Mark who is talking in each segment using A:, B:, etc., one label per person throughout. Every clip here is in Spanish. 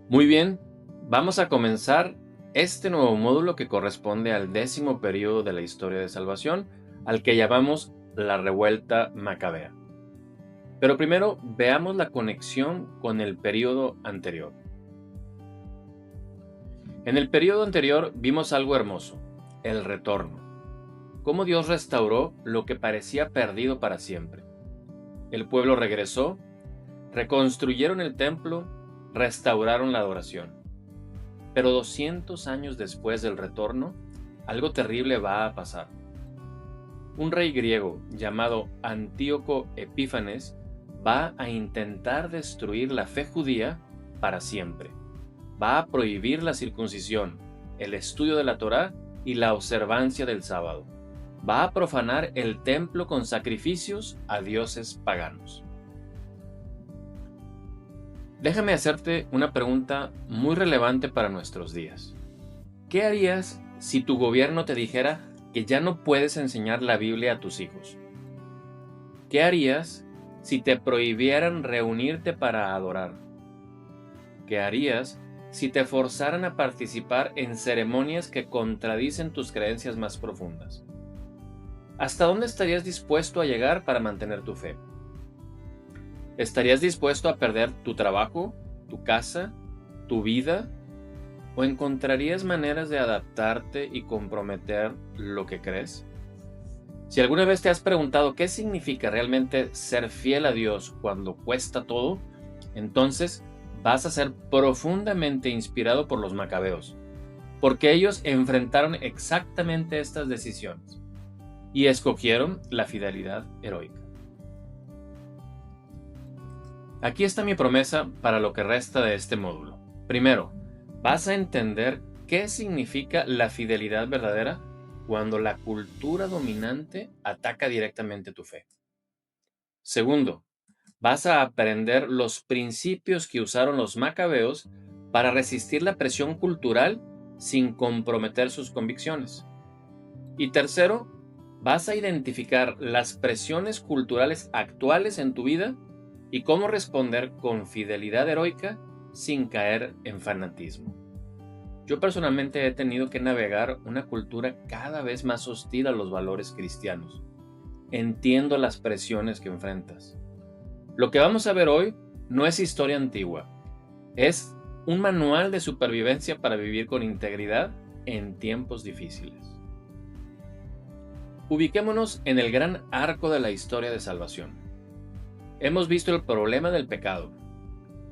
A: Muy bien, vamos a comenzar este nuevo módulo que corresponde al 10º periodo de la historia de salvación, al que llamamos la revuelta macabea. Pero primero veamos la conexión con el periodo anterior. En el periodo anterior vimos algo hermoso, el retorno. Cómo Dios restauró lo que parecía perdido para siempre. El pueblo regresó, reconstruyeron el templo, restauraron la adoración. Pero 200 años después del retorno, algo terrible va a pasar. Un rey griego llamado Antíoco Epífanes va a intentar destruir la fe judía para siempre. Va a prohibir la circuncisión, el estudio de la Torá y la observancia del sábado. Va a profanar el templo con sacrificios a dioses paganos. Déjame hacerte una pregunta muy relevante para nuestros días. ¿Qué harías si tu gobierno te dijera que ya no puedes enseñar la Biblia a tus hijos? ¿Qué harías si te prohibieran reunirte para adorar? ¿Qué harías si te forzaran a participar en ceremonias que contradicen tus creencias más profundas? ¿Hasta dónde estarías dispuesto a llegar para mantener tu fe? ¿Estarías dispuesto a perder tu trabajo, tu casa, tu vida? ¿O encontrarías maneras de adaptarte y comprometer lo que crees? Si alguna vez te has preguntado qué significa realmente ser fiel a Dios cuando cuesta todo, entonces vas a ser profundamente inspirado por los macabeos, porque ellos enfrentaron exactamente estas decisiones y escogieron la fidelidad heroica. Aquí está mi promesa para lo que resta de este módulo. Primero, vas a entender qué significa la fidelidad verdadera cuando la cultura dominante ataca directamente tu fe. Segundo, vas a aprender los principios que usaron los macabeos para resistir la presión cultural sin comprometer sus convicciones. Y tercero, vas a identificar las presiones culturales actuales en tu vida y cómo responder con fidelidad heroica sin caer en fanatismo. Yo personalmente he tenido que navegar una cultura cada vez más hostil a los valores cristianos. Entiendo las presiones que enfrentas. Lo que vamos a ver hoy no es historia antigua, es un manual de supervivencia para vivir con integridad en tiempos difíciles. Ubiquémonos en el gran arco de la historia de salvación. Hemos visto el problema del pecado,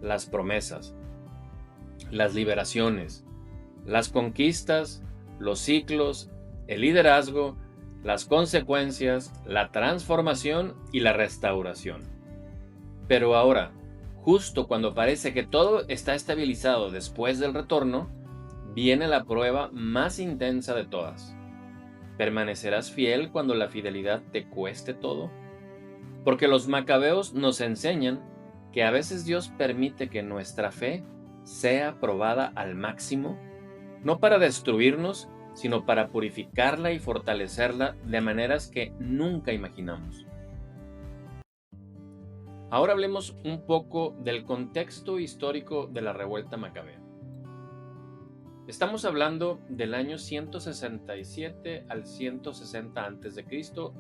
A: las promesas, las liberaciones, las conquistas, los ciclos, el liderazgo, las consecuencias, la transformación y la restauración. Pero ahora, justo cuando parece que todo está estabilizado después del retorno, viene la prueba más intensa de todas. ¿Permanecerás fiel cuando la fidelidad te cueste todo? Porque los macabeos nos enseñan que a veces Dios permite que nuestra fe sea probada al máximo, no para destruirnos, sino para purificarla y fortalecerla de maneras que nunca imaginamos. Ahora hablemos un poco del contexto histórico de la revuelta macabea. Estamos hablando del año 167 al 160 a.C.,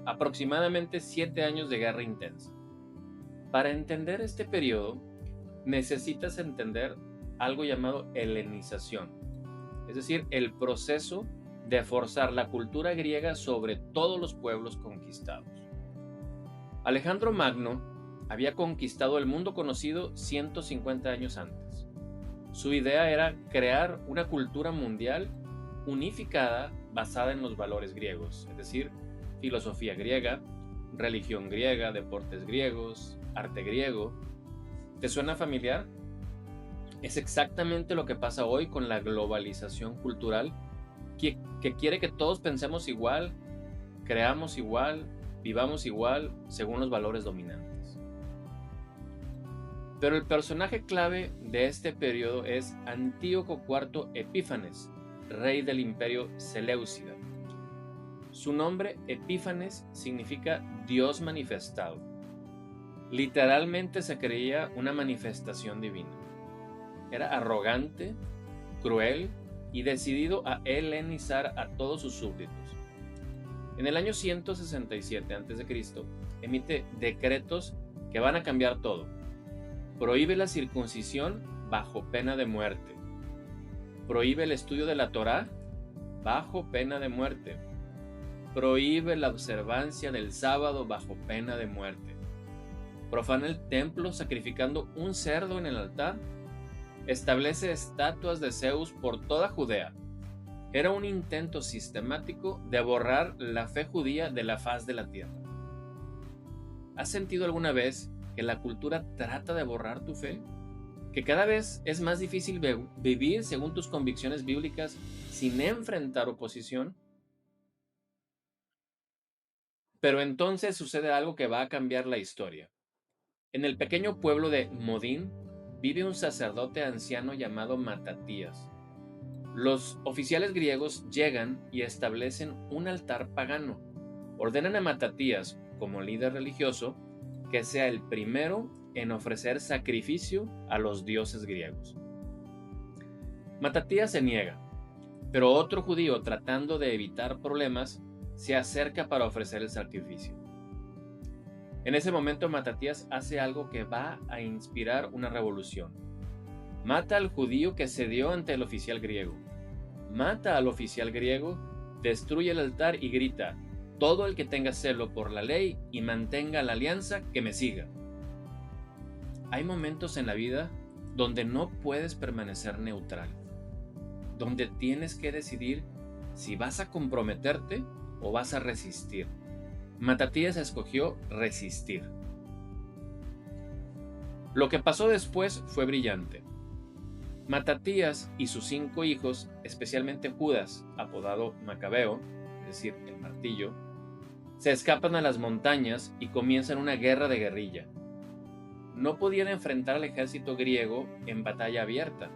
A: aproximadamente 7 años de guerra intensa. Para entender este periodo, necesitas entender algo llamado helenización, es decir, el proceso de forzar la cultura griega sobre todos los pueblos conquistados. Alejandro Magno había conquistado el mundo conocido 150 años antes. Su idea era crear una cultura mundial unificada basada en los valores griegos, es decir, filosofía griega, religión griega, deportes griegos, arte griego. ¿Te suena familiar? Es exactamente lo que pasa hoy con la globalización cultural, que quiere que todos pensemos igual, creamos igual, vivamos igual, según los valores dominantes. Pero el personaje clave de este periodo es Antíoco IV Epífanes, rey del imperio Seleucida. Su nombre, Epífanes, significa Dios manifestado. Literalmente se creía una manifestación divina. era arrogante, cruel y decidido a helenizar a todos sus súbditos. En el año 167 a.C., emite decretos que van a cambiar todo. Prohíbe la circuncisión bajo pena de muerte. Prohíbe el estudio de la Torá bajo pena de muerte. Prohíbe la observancia del sábado bajo pena de muerte. Profana el templo sacrificando un cerdo en el altar. Establece estatuas de Zeus por toda Judea. Era un intento sistemático de borrar la fe judía de la faz de la tierra. ¿Has sentido alguna vez que la cultura trata de borrar tu fe? ¿Que cada vez es más difícil vivir según tus convicciones bíblicas sin enfrentar oposición? Pero entonces sucede algo que va a cambiar la historia. En el pequeño pueblo de Modín vive un sacerdote anciano llamado Matatías. Los oficiales griegos llegan y establecen un altar pagano. Ordenan a Matatías, como líder religioso, que sea el primero en ofrecer sacrificio a los dioses griegos. Matatías se niega, pero otro judío, tratando de evitar problemas, se acerca para ofrecer el sacrificio. En ese momento Matatías hace algo que va a inspirar una revolución. Mata al judío que cedió ante el oficial griego. Mata al oficial griego, destruye el altar y grita: todo el que tenga celo por la ley y mantenga la alianza, que me siga. Hay momentos en la vida donde no puedes permanecer neutral, donde tienes que decidir si vas a comprometerte o vas a resistir. Matatías escogió resistir. Lo que pasó después fue brillante. Matatías y sus 5 hijos, especialmente Judas, apodado Macabeo, es decir, el martillo, se escapan a las montañas y comienzan una guerra de guerrilla. No podían enfrentar al ejército griego en batalla abierta.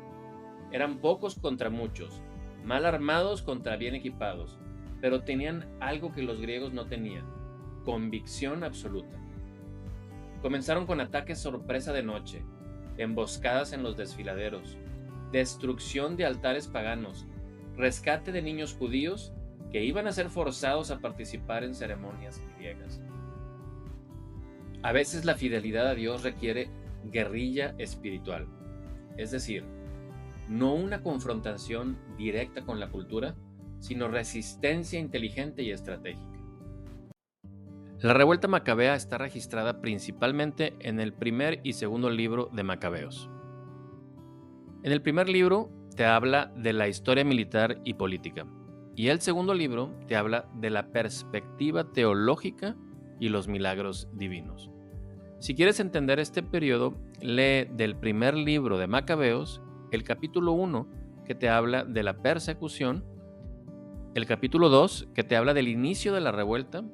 A: Eran pocos contra muchos, mal armados contra bien equipados, pero tenían algo que los griegos no tenían: convicción absoluta. Comenzaron con ataques sorpresa de noche, emboscadas en los desfiladeros, destrucción de altares paganos, rescate de niños judíos que iban a ser forzados a participar en ceremonias griegas. A veces la fidelidad a Dios requiere guerrilla espiritual, es decir, no una confrontación directa con la cultura, sino resistencia inteligente y estratégica. La revuelta macabea está registrada principalmente en el primer y segundo libro de Macabeos. En el primer libro te habla de la historia militar y política, y el segundo libro te habla de la perspectiva teológica y los milagros divinos. Si quieres entender este periodo, lee del primer libro de Macabeos el capítulo 1, que te habla de la persecución, el capítulo 2, que te habla del inicio de la revuelta,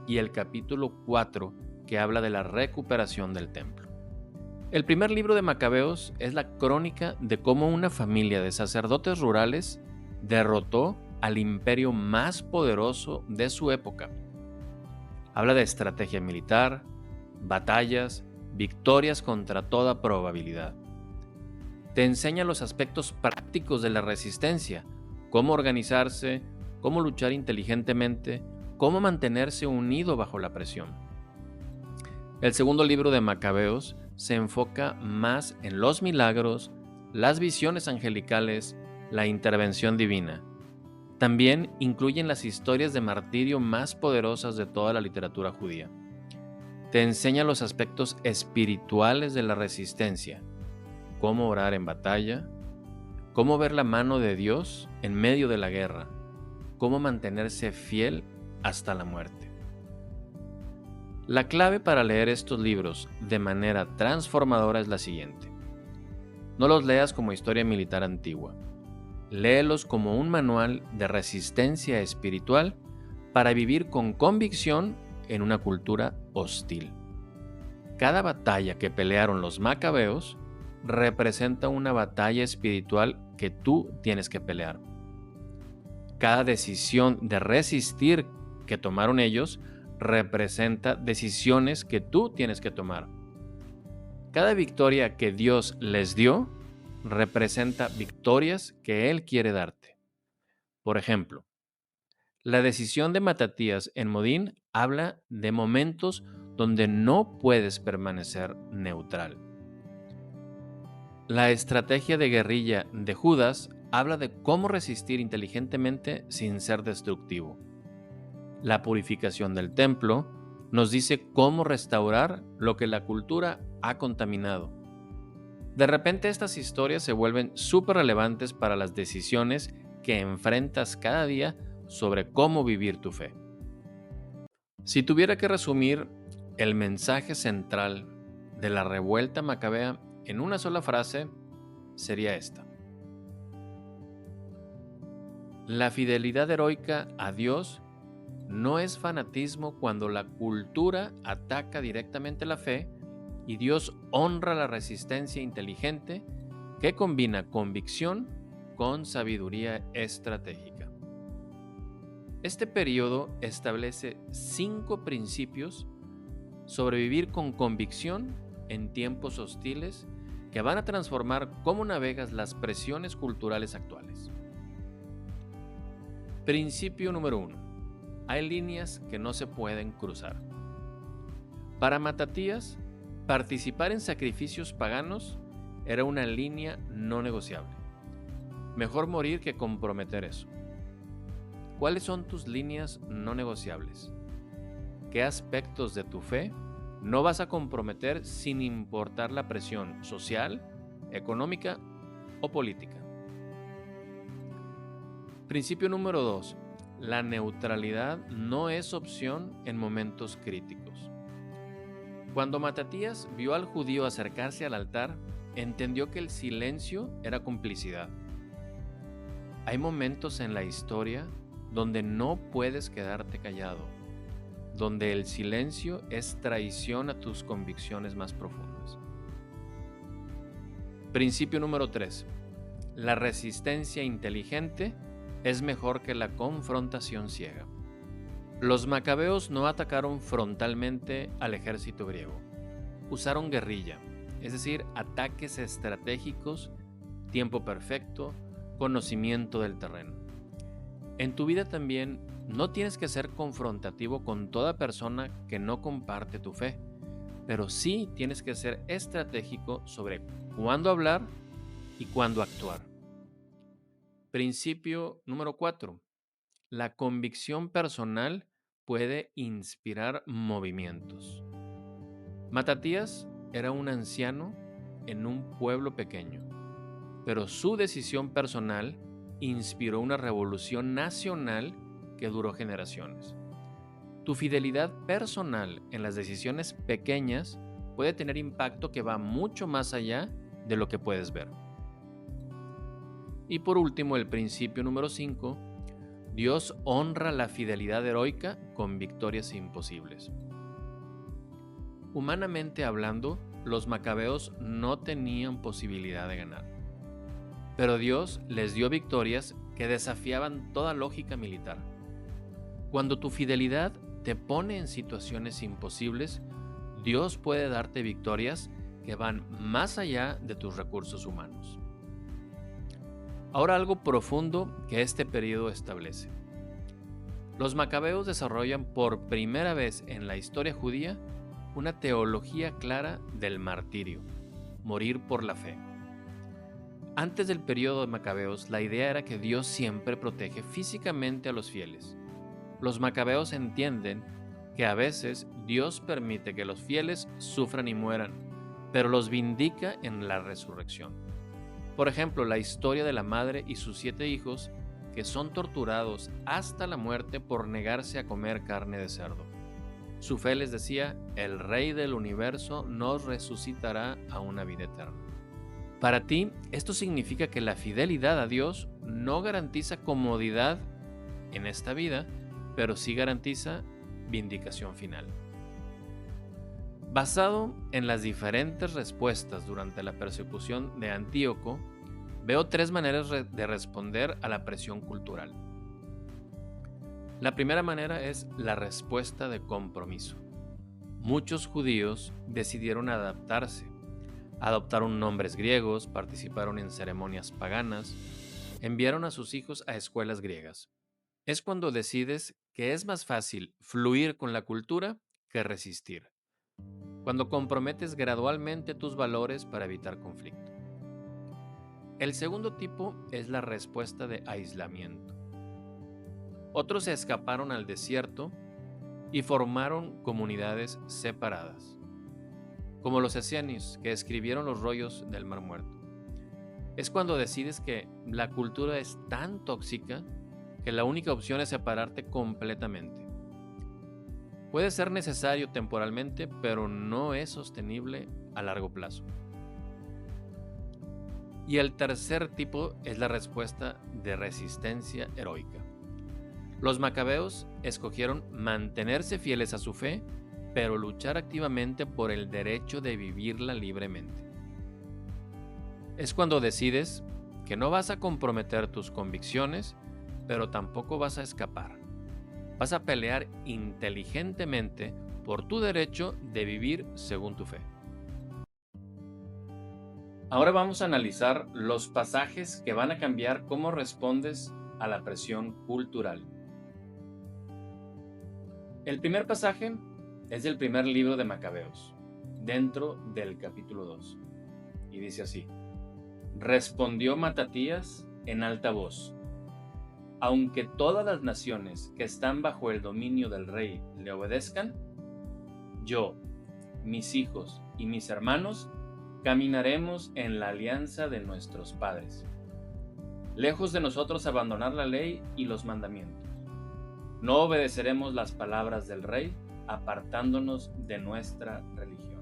A: y el capítulo 4, que habla de la recuperación del templo. El primer libro de Macabeos es la crónica de cómo una familia de sacerdotes rurales derrotó al imperio más poderoso de su época. Habla de estrategia militar, batallas, victorias contra toda probabilidad. Te enseña los aspectos prácticos de la resistencia, cómo organizarse, cómo luchar inteligentemente, cómo mantenerse unido bajo la presión. El segundo libro de Macabeos se enfoca más en los milagros, las visiones angelicales, la intervención divina. También incluyen las historias de martirio más poderosas de toda la literatura judía. Te enseña los aspectos espirituales de la resistencia, cómo orar en batalla, cómo ver la mano de Dios en medio de la guerra, cómo mantenerse fiel hasta la muerte. La clave para leer estos libros de manera transformadora es la siguiente: no los leas como historia militar antigua, léelos como un manual de resistencia espiritual para vivir con convicción en una cultura hostil. Cada batalla que pelearon los macabeos representa una batalla espiritual que tú tienes que pelear. Cada decisión de resistir que tomaron ellos representa decisiones que tú tienes que tomar. Cada victoria que Dios les dio representa victorias que Él quiere darte. Por ejemplo, la decisión de Matatías en Modín habla de momentos donde no puedes permanecer neutral. La estrategia de guerrilla de Judas habla de cómo resistir inteligentemente sin ser destructivo. La purificación del templo nos dice cómo restaurar lo que la cultura ha contaminado. De repente estas historias se vuelven súper relevantes para las decisiones que enfrentas cada día sobre cómo vivir tu fe. Si tuviera que resumir el mensaje central de la revuelta macabea en una sola frase, sería esta. La fidelidad heroica a Dios no es fanatismo cuando la cultura ataca directamente la fe y Dios honra la resistencia inteligente que combina convicción con sabiduría estratégica. Este periodo establece 5 principios sobre vivir con convicción en tiempos hostiles que van a transformar cómo navegas las presiones culturales actuales. Principio número 1. Hay líneas que no se pueden cruzar. Para Matatías, participar en sacrificios paganos era una línea no negociable. Mejor morir que comprometer eso. ¿Cuáles son tus líneas no negociables? ¿Qué aspectos de tu fe no vas a comprometer sin importar la presión social, económica o política? Principio número 2. La neutralidad no es opción en momentos críticos. Cuando Matatías vio al judío acercarse al altar, entendió que el silencio era complicidad. Hay momentos en la historia donde no puedes quedarte callado, donde el silencio es traición a tus convicciones más profundas. Principio número 3. La resistencia inteligente es mejor que la confrontación ciega. Los macabeos no atacaron frontalmente al ejército griego. Usaron guerrilla, es decir, ataques estratégicos, tiempo perfecto, conocimiento del terreno. En tu vida también no tienes que ser confrontativo con toda persona que no comparte tu fe, pero sí tienes que ser estratégico sobre cuándo hablar y cuándo actuar. Principio número 4. La convicción personal puede inspirar movimientos. Matatías era un anciano en un pueblo pequeño, pero su decisión personal inspiró una revolución nacional que duró generaciones. Tu fidelidad personal en las decisiones pequeñas puede tener impacto que va mucho más allá de lo que puedes ver. Y por último, el principio número 5, Dios honra la fidelidad heroica con victorias imposibles. Humanamente hablando, los macabeos no tenían posibilidad de ganar, pero Dios les dio victorias que desafiaban toda lógica militar. Cuando tu fidelidad te pone en situaciones imposibles, Dios puede darte victorias que van más allá de tus recursos humanos. Ahora algo profundo que este periodo establece. Los macabeos desarrollan por primera vez en la historia judía una teología clara del martirio, morir por la fe. Antes del periodo de macabeos, la idea era que Dios siempre protege físicamente a los fieles. Los macabeos entienden que a veces Dios permite que los fieles sufran y mueran, pero los vindica en la resurrección. Por ejemplo, la historia de la madre y sus 7 hijos que son torturados hasta la muerte por negarse a comer carne de cerdo. Su fe les decía, el Rey del universo nos resucitará a una vida eterna. Para ti, esto significa que la fidelidad a Dios no garantiza comodidad en esta vida, pero sí garantiza vindicación final. Basado en las diferentes respuestas durante la persecución de Antíoco, veo 3 maneras de responder a la presión cultural. La primera manera es la respuesta de compromiso. Muchos judíos decidieron adaptarse, Adoptaron nombres griegos, participaron en ceremonias paganas, enviaron a sus hijos a escuelas griegas. Es cuando decides que es más fácil fluir con la cultura que resistir, cuando comprometes gradualmente tus valores para evitar conflicto. El segundo tipo es la respuesta de aislamiento. Otros se escaparon al desierto y formaron comunidades separadas, como los esenios que escribieron los rollos del Mar Muerto. Es cuando decides que la cultura es tan tóxica que la única opción es separarte completamente. Puede ser necesario temporalmente, pero no es sostenible a largo plazo. Y el tercer tipo es la respuesta de resistencia heroica. Los macabeos escogieron mantenerse fieles a su fe, pero luchar activamente por el derecho de vivirla libremente. Es cuando decides que no vas a comprometer tus convicciones, pero tampoco vas a escapar. Vas a pelear inteligentemente por tu derecho de vivir según tu fe. Ahora vamos a analizar los pasajes que van a cambiar cómo respondes a la presión cultural. El primer pasaje es del primer libro de Macabeos, dentro del capítulo 2, y dice así: Respondió Matatías en alta voz: aunque todas las naciones que están bajo el dominio del rey le obedezcan, yo, mis hijos y mis hermanos caminaremos en la alianza de nuestros padres, lejos de nosotros abandonar la ley y los mandamientos. No obedeceremos las palabras del rey, apartándonos de nuestra religión.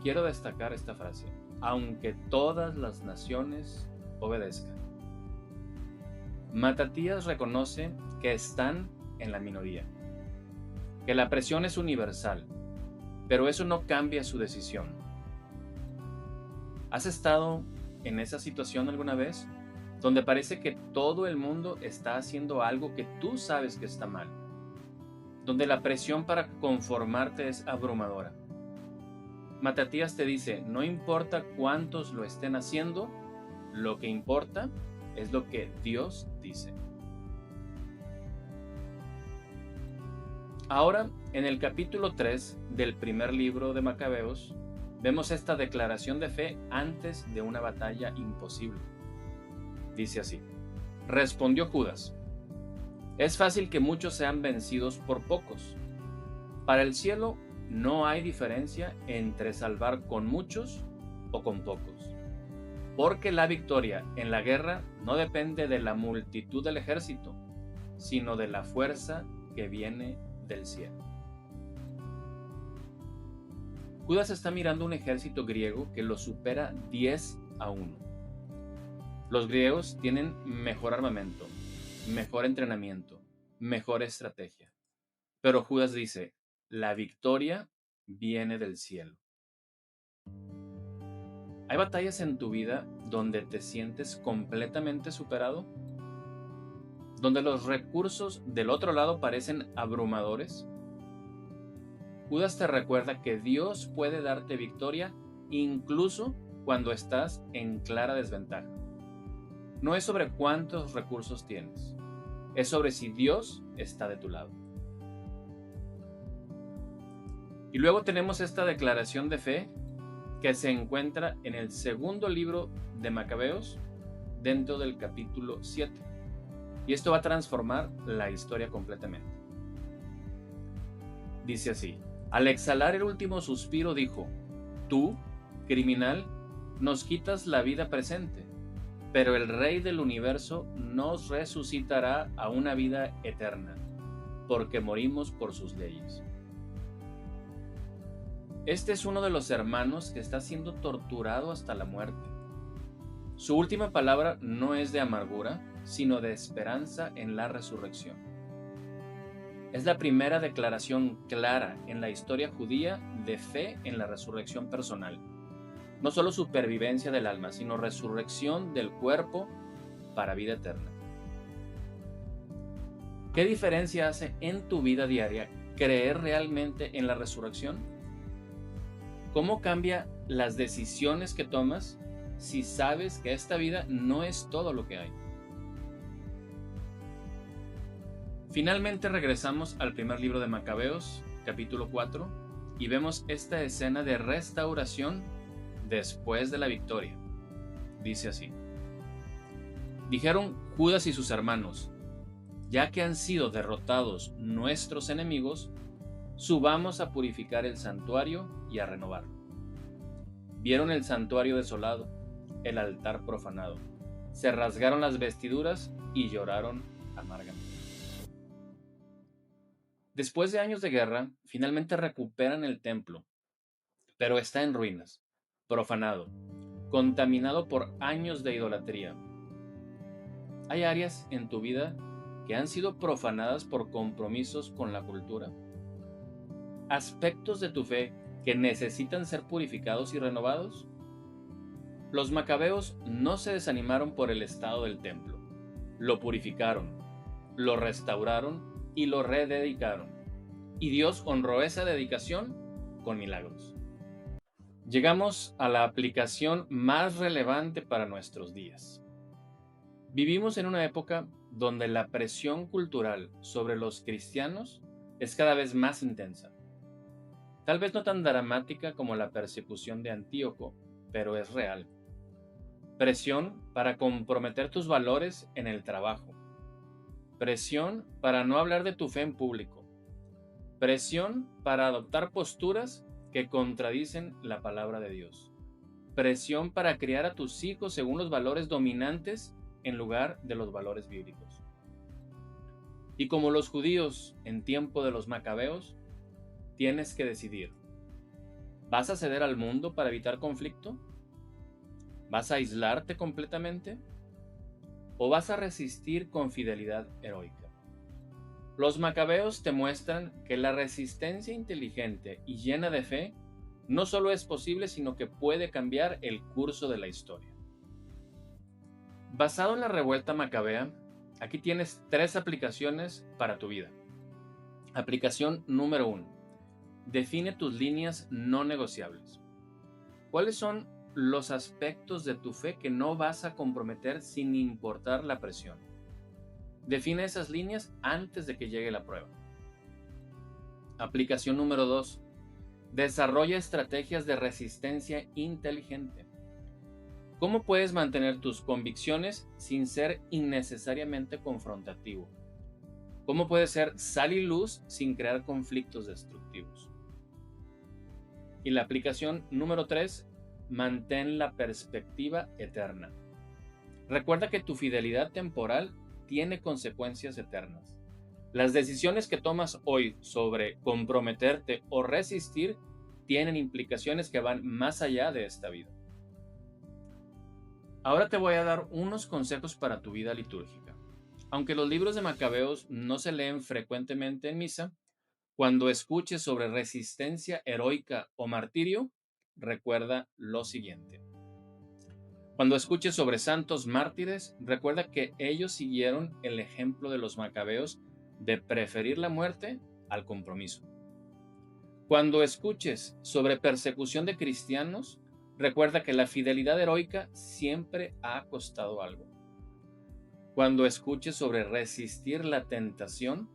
A: Quiero destacar esta frase: aunque todas las naciones obedezcan. Matatías reconoce que están en la minoría, que la presión es universal, pero eso no cambia su decisión. ¿Has estado en esa situación alguna vez? Donde parece que todo el mundo está haciendo algo que tú sabes que está mal, donde la presión para conformarte es abrumadora. Matatías te dice: no importa cuántos lo estén haciendo, lo que importa es lo que Dios dice. Ahora, en el capítulo 3 del primer libro de Macabeos, vemos esta declaración de fe antes de una batalla imposible. Dice así: respondió Judas: es fácil que muchos sean vencidos por pocos. Para el cielo no hay diferencia entre salvar con muchos o con pocos, porque la victoria en la guerra no depende de la multitud del ejército, sino de la fuerza que viene del cielo. Judas está mirando un ejército griego que lo supera 10-1. Los griegos tienen mejor armamento, mejor entrenamiento, mejor estrategia. Pero Judas dice: la victoria viene del cielo. ¿Hay batallas en tu vida donde te sientes completamente superado? ¿Donde los recursos del otro lado parecen abrumadores? Judas te recuerda que Dios puede darte victoria incluso cuando estás en clara desventaja. No es sobre cuántos recursos tienes, es sobre si Dios está de tu lado. Y luego tenemos esta declaración de fe que se encuentra en el segundo libro de Macabeos, dentro del capítulo 7. Y esto va a transformar la historia completamente. Dice así: al exhalar el último suspiro dijo: tú, criminal, nos quitas la vida presente, pero el Rey del universo nos resucitará a una vida eterna, porque morimos por sus leyes. Este es uno de los hermanos que está siendo torturado hasta la muerte. Su última palabra no es de amargura, sino de esperanza en la resurrección. Es la primera declaración clara en la historia judía de fe en la resurrección personal. No solo supervivencia del alma, sino resurrección del cuerpo para vida eterna. ¿Qué diferencia hace en tu vida diaria creer realmente en la resurrección? ¿Cómo cambia las decisiones que tomas si sabes que esta vida no es todo lo que hay? Finalmente regresamos al primer libro de Macabeos, capítulo 4, y vemos esta escena de restauración después de la victoria. Dice así: Dijeron Judas y sus hermanos: ya que han sido derrotados nuestros enemigos, subamos a purificar el santuario y a renovarlo. Vieron el santuario desolado, el altar profanado, se rasgaron las vestiduras y lloraron amargamente. Después de años de guerra, finalmente recuperan el templo, pero está en ruinas, profanado, contaminado por años de idolatría. Hay áreas en tu vida que han sido profanadas por compromisos con la cultura. Aspectos de tu fe que necesitan ser purificados y renovados. Los macabeos no se desanimaron por el estado del templo. Lo purificaron, lo restauraron y lo rededicaron. Y Dios honró esa dedicación con milagros. Llegamos a la aplicación más relevante para nuestros días. Vivimos en una época donde la presión cultural sobre los cristianos es cada vez más intensa. Tal vez no tan dramática como la persecución de Antíoco, pero es real. Presión para comprometer tus valores en el trabajo. Presión para no hablar de tu fe en público. Presión para adoptar posturas que contradicen la palabra de Dios. Presión para criar a tus hijos según los valores dominantes en lugar de los valores bíblicos. Y como los judíos en tiempo de los macabeos, tienes que decidir: ¿vas a ceder al mundo para evitar conflicto? ¿Vas a aislarte completamente? ¿O vas a resistir con fidelidad heroica? Los macabeos te muestran que la resistencia inteligente y llena de fe no solo es posible, sino que puede cambiar el curso de la historia. Basado en la revuelta macabea, aquí tienes 3 aplicaciones para tu vida. Aplicación número 1. Define tus líneas no negociables. ¿Cuáles son los aspectos de tu fe que no vas a comprometer sin importar la presión? Define esas líneas antes de que llegue la prueba. Aplicación número 2. Desarrolla estrategias de resistencia inteligente. ¿Cómo puedes mantener tus convicciones sin ser innecesariamente confrontativo? ¿Cómo puedes ser sal y luz sin crear conflictos destructivos? Y la aplicación número 3, mantén la perspectiva eterna. Recuerda que tu fidelidad temporal tiene consecuencias eternas. Las decisiones que tomas hoy sobre comprometerte o resistir tienen implicaciones que van más allá de esta vida. Ahora te voy a dar unos consejos para tu vida litúrgica. Aunque los libros de Macabeos no se leen frecuentemente en misa, cuando escuches sobre resistencia heroica o martirio, recuerda lo siguiente. Cuando escuches sobre santos mártires, recuerda que ellos siguieron el ejemplo de los macabeos de preferir la muerte al compromiso. Cuando escuches sobre persecución de cristianos, recuerda que la fidelidad heroica siempre ha costado algo. Cuando escuches sobre resistir la tentación,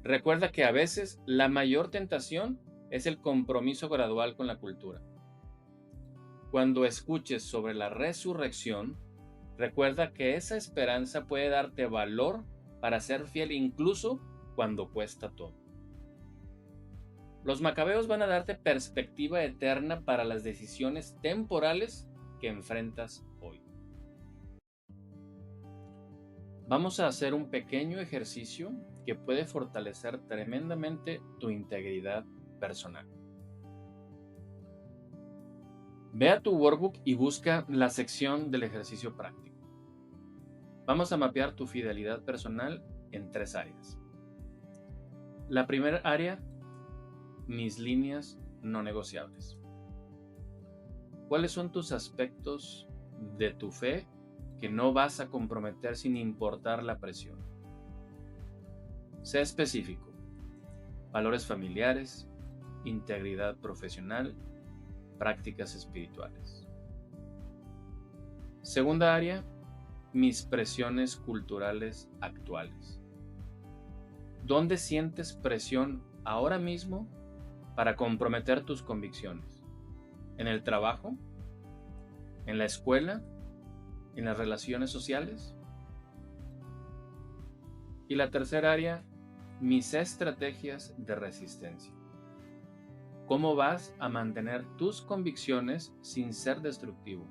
A: recuerda que a veces la mayor tentación es el compromiso gradual con la cultura. Cuando escuches sobre la resurrección, recuerda que esa esperanza puede darte valor para ser fiel incluso cuando cuesta todo. Los macabeos van a darte perspectiva eterna para las decisiones temporales que enfrentas hoy. Vamos a hacer un pequeño ejercicio que puede fortalecer tremendamente tu integridad personal. Ve a tu workbook y busca la sección del ejercicio práctico. Vamos a mapear tu fidelidad personal en 3 áreas. La primera área: mis líneas no negociables. ¿Cuáles son tus aspectos de tu fe que no vas a comprometer sin importar la presión? Sé específico. Valores familiares, integridad profesional, prácticas espirituales. Segunda área, mis presiones culturales actuales. ¿Dónde sientes presión ahora mismo para comprometer tus convicciones? ¿En el trabajo? ¿En la escuela? ¿En las relaciones sociales? Y la tercera área, mis estrategias de resistencia. ¿Cómo vas a mantener tus convicciones sin ser destructivo?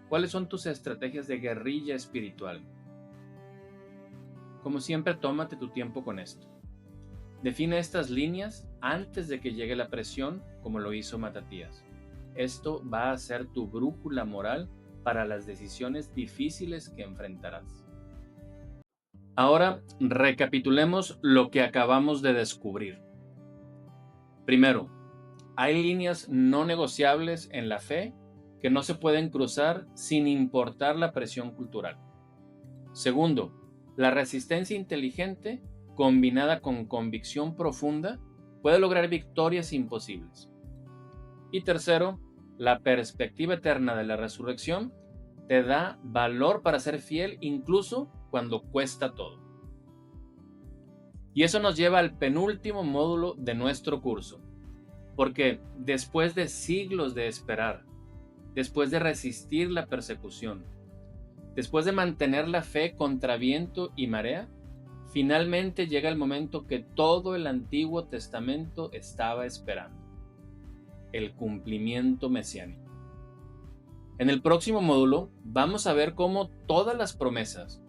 A: ¿Cuáles son tus estrategias de guerrilla espiritual? Como siempre, tómate tu tiempo con esto. Define estas líneas antes de que llegue la presión, como lo hizo Matatías. Esto va a ser tu brújula moral para las decisiones difíciles que enfrentarás. Ahora, recapitulemos lo que acabamos de descubrir. Primero, hay líneas no negociables en la fe que no se pueden cruzar sin importar la presión cultural. Segundo, la resistencia inteligente, combinada con convicción profunda, puede lograr victorias imposibles. Y tercero, la perspectiva eterna de la resurrección te da valor para ser fiel incluso cuando cuesta todo. Y eso nos lleva al penúltimo módulo de nuestro curso, porque después de siglos de esperar, después de resistir la persecución, después de mantener la fe contra viento y marea, finalmente llega el momento que todo el Antiguo Testamento estaba esperando: el cumplimiento mesiánico. En el próximo módulo vamos a ver cómo todas las promesas,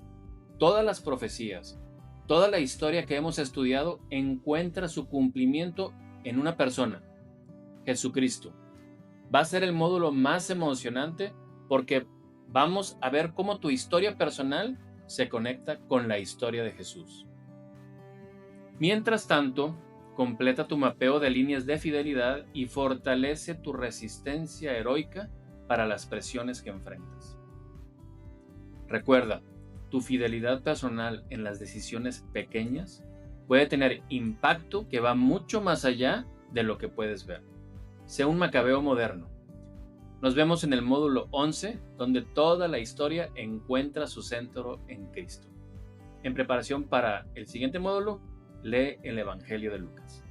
A: todas las profecías, toda la historia que hemos estudiado encuentra su cumplimiento en una persona, Jesucristo. Va a ser el módulo más emocionante porque vamos a ver cómo tu historia personal se conecta con la historia de Jesús. Mientras tanto, completa tu mapeo de líneas de fidelidad y fortalece tu resistencia heroica para las presiones que enfrentas. Recuerda, tu fidelidad personal en las decisiones pequeñas puede tener impacto que va mucho más allá de lo que puedes ver. Sé un macabeo moderno. Nos vemos en el módulo 11, donde toda la historia encuentra su centro en Cristo. En preparación para el siguiente módulo, lee el Evangelio de Lucas.